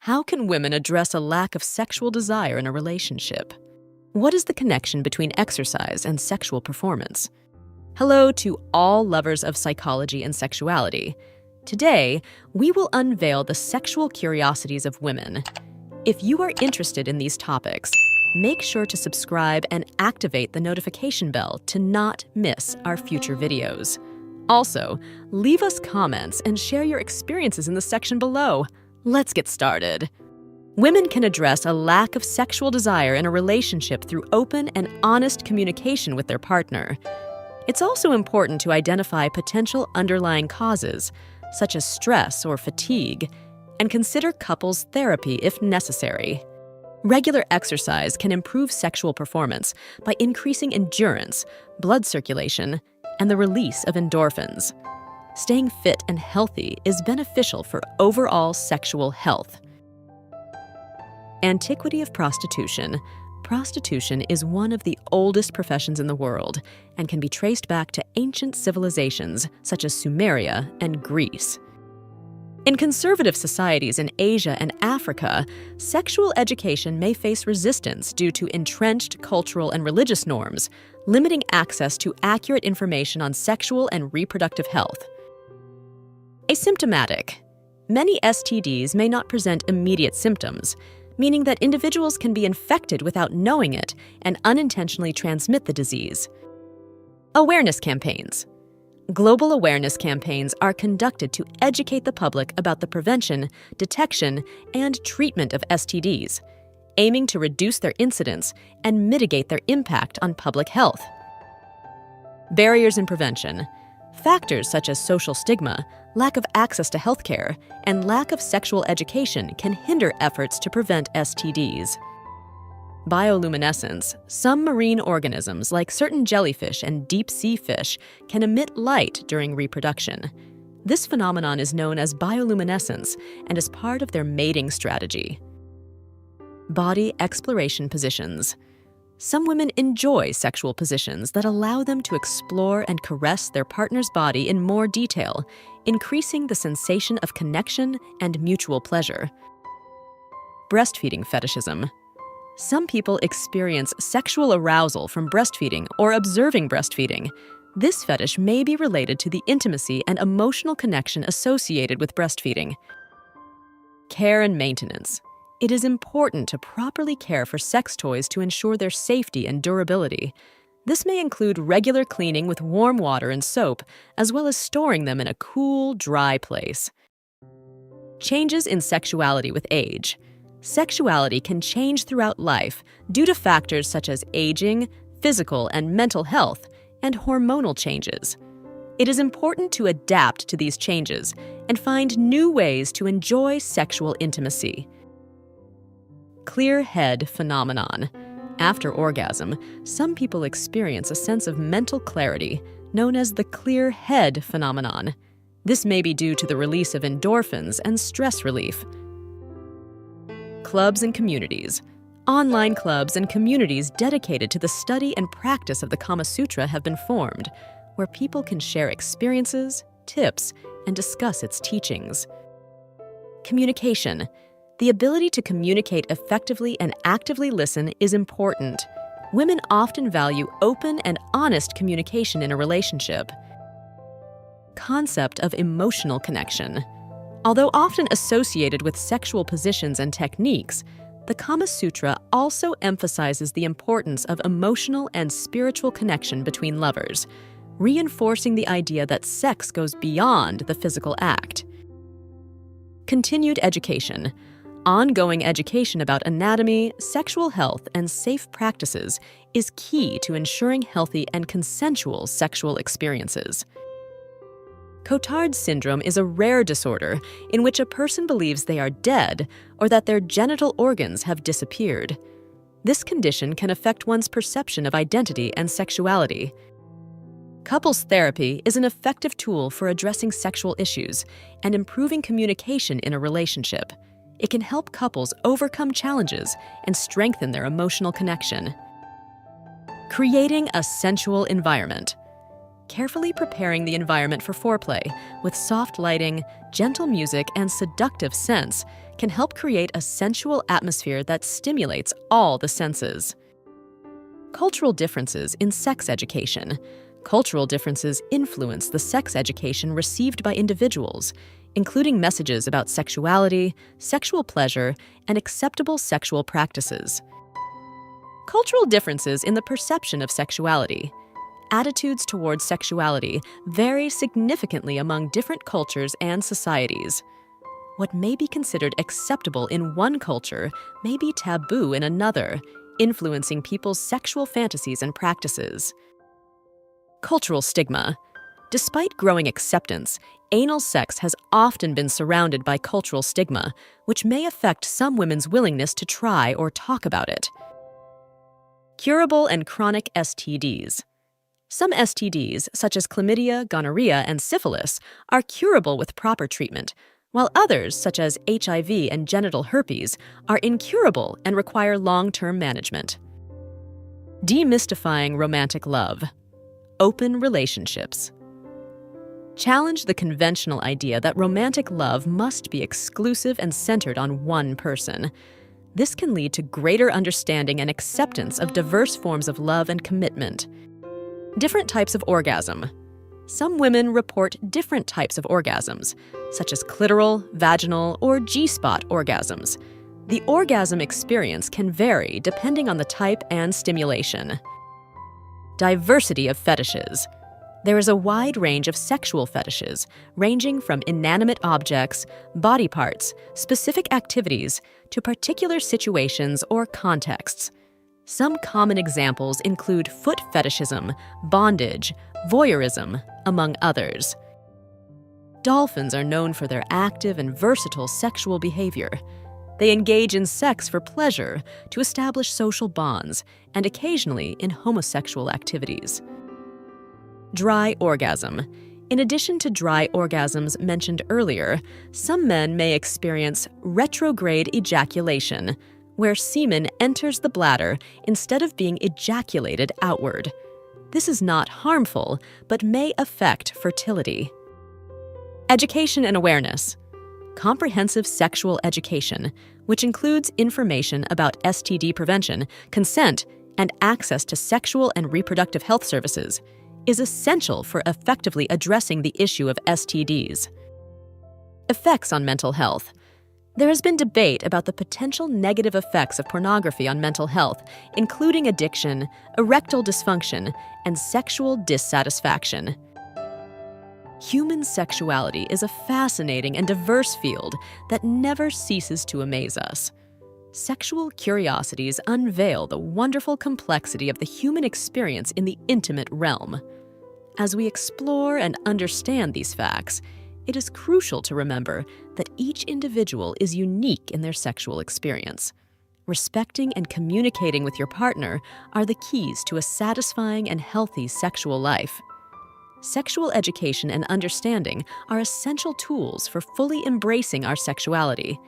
How can women address a lack of sexual desire in a relationship? What is the connection between exercise and sexual performance? Hello to all lovers of psychology and sexuality. Today, we will unveil the sexual curiosities of women. If you are interested in these topics, make sure to subscribe and activate the notification bell to not miss our future videos. Also, leave us comments and share your experiences in the section below. Let's get started. Women can address a lack of sexual desire in a relationship through open and honest communication with their partner. It's also important to identify potential underlying causes, such as stress or fatigue, and consider couples therapy if necessary. Regular exercise can improve sexual performance by increasing endurance, blood circulation, and the release of endorphins. Staying fit and healthy is beneficial for overall sexual health. Antiquity of prostitution. Prostitution is one of the oldest professions in the world and can be traced back to ancient civilizations such as Sumeria and Greece. In conservative societies in Asia and Africa, sexual education may face resistance due to entrenched cultural and religious norms, limiting access to accurate information on sexual and reproductive health. Asymptomatic. Many STDs may not present immediate symptoms, meaning that individuals can be infected without knowing it and unintentionally transmit the disease. Awareness campaigns. Global awareness campaigns are conducted to educate the public about the prevention, detection, and treatment of STDs, aiming to reduce their incidence and mitigate their impact on public health. Barriers in prevention. Factors such as social stigma, lack of access to healthcare, and lack of sexual education can hinder efforts to prevent STDs. Bioluminescence. Some marine organisms, like certain jellyfish and deep-sea fish, can emit light during reproduction. This phenomenon is known as bioluminescence and is part of their mating strategy. Body exploration positions. Some women enjoy sexual positions that allow them to explore and caress their partner's body in more detail, increasing the sensation of connection and mutual pleasure. Breastfeeding fetishism. Some people experience sexual arousal from breastfeeding or observing breastfeeding. This fetish may be related to the intimacy and emotional connection associated with breastfeeding. Care and maintenance. It is important to properly care for sex toys to ensure their safety and durability. This may include regular cleaning with warm water and soap, as well as storing them in a cool, dry place. Changes in sexuality with age. Sexuality can change throughout life due to factors such as aging, physical and mental health, and hormonal changes. It is important to adapt to these changes and find new ways to enjoy sexual intimacy. Clear head phenomenon. After orgasm, some people experience a sense of mental clarity, known as the clear head phenomenon. This may be due to the release of endorphins and stress relief. Clubs and communities. Online clubs and communities dedicated to the study and practice of the Kama Sutra have been formed, where people can share experiences, tips, and discuss its teachings. Communication. The ability to communicate effectively and actively listen is important. Women often value open and honest communication in a relationship. Concept of emotional connection. Although often associated with sexual positions and techniques, the Kama Sutra also emphasizes the importance of emotional and spiritual connection between lovers, reinforcing the idea that sex goes beyond the physical act. Continued education. Ongoing education about anatomy, sexual health, and safe practices is key to ensuring healthy and consensual sexual experiences. Cotard's syndrome is a rare disorder in which a person believes they are dead or that their genital organs have disappeared. This condition can affect one's perception of identity and sexuality. Couples therapy is an effective tool for addressing sexual issues and improving communication in a relationship. It can help couples overcome challenges and strengthen their emotional connection. Creating a sensual environment. Carefully preparing the environment for foreplay with soft lighting, gentle music, and seductive scents can help create a sensual atmosphere that stimulates all the senses. Cultural differences in sex education. Cultural differences influence the sex education received by individuals, including messages about sexuality, sexual pleasure, and acceptable sexual practices. Cultural differences in the perception of sexuality. Attitudes towards sexuality vary significantly among different cultures and societies. What may be considered acceptable in one culture may be taboo in another, influencing people's sexual fantasies and practices. Cultural stigma. Despite growing acceptance, anal sex has often been surrounded by cultural stigma, which may affect some women's willingness to try or talk about it. Curable and chronic STDs. Some STDs, such as chlamydia, gonorrhea, and syphilis, are curable with proper treatment, while others, such as HIV and genital herpes, are incurable and require long-term management. Demystifying romantic love. Open relationships. Challenge the conventional idea that romantic love must be exclusive and centered on one person. This can lead to greater understanding and acceptance of diverse forms of love and commitment. Different types of orgasm. Some women report different types of orgasms, such as clitoral, vaginal, or G-spot orgasms. The orgasm experience can vary depending on the type and stimulation. Diversity of fetishes. There is a wide range of sexual fetishes, ranging from inanimate objects, body parts, specific activities, to particular situations or contexts. Some common examples include foot fetishism, bondage, voyeurism, among others. Dolphins are known for their active and versatile sexual behavior. They engage in sex for pleasure, to establish social bonds, and occasionally in homosexual activities. Dry orgasm. In addition to dry orgasms mentioned earlier, some men may experience retrograde ejaculation, where semen enters the bladder instead of being ejaculated outward. This is not harmful, but may affect fertility. Education and awareness. Comprehensive sexual education, which includes information about STD prevention, consent, and access to sexual and reproductive health services, is essential for effectively addressing the issue of STDs. Effects on mental health. There has been debate about the potential negative effects of pornography on mental health, including addiction, erectile dysfunction, and sexual dissatisfaction. Human sexuality is a fascinating and diverse field that never ceases to amaze us. Sexual curiosities unveil the wonderful complexity of the human experience in the intimate realm. As we explore and understand these facts, it is crucial to remember that each individual is unique in their sexual experience. Respecting and communicating with your partner are the keys to a satisfying and healthy sexual life. Sexual education and understanding are essential tools for fully embracing our sexuality